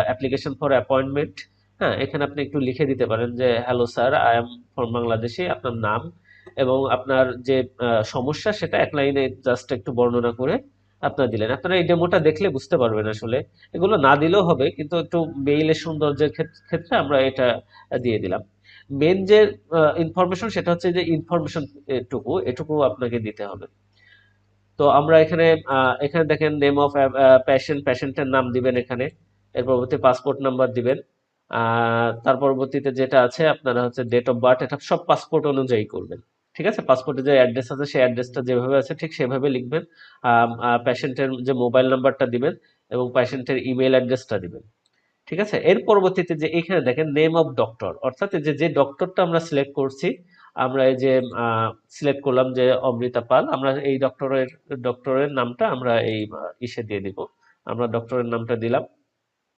Application for appointment. হ্যাঁ, এখানে আপনি একটু লিখে দিতে পারেন যে hello sir, I am from Bangladeshi, আপনার নাম এবং আপনার যে সমস্যা সেটা এক লাইনে জাস্ট একটু বর্ণনা করে আপনারা দিলেন। আপনারা এই ডেমোটা দেখলে বুঝতে পারবেন আসলে। এগুলো না দিলেও হবে, কিন্তু একটু মেইলের সৌন্দর্যের ক্ষেত্রে আমরা এটা দিয়ে দিলাম। মেন যে ইনফরমেশন সেটা হচ্ছে যে ইনফরমেশন এটুকু আপনাকে দিতে হবে। তো আমরা এখানে এখানে দেখেন নেম অফ পেশেন্টের নাম দিবেন এখানে। এর পরবর্তী পাসপোর্ট নাম্বার দিবেন। তার পরবর্তীতে যেটা আছে আপনারা হচ্ছে ডেট অফ বার্থ, এটা সব পাসপোর্ট অনুযায়ী করবেন। ঠিক আছে, পাসপোর্টে যে অ্যাড্রেস আছে সেই অ্যাড্রেসটা যেভাবে আছে ঠিক সেভাবে লিখবেন। পেশেন্টের যে মোবাইল নাম্বারটা দিবেন এবং পেশেন্টের ইমেল অ্যাড্রেসটা দিবেন। ঠিক আছে, এর পরবর্তীতে যে এখানে দেখেন নেম অফ ডক্টর, অর্থাৎ এই যে যে ডক্টরটা আমরা সিলেক্ট করছি, আমরা এই যে সিলেক্ট করলাম যে অমৃতা পাল, আমরা এই ডক্টরের নামটা আমরা এই ইসে দিয়ে দিব। আমরা ডক্টরের নামটা দিলাম।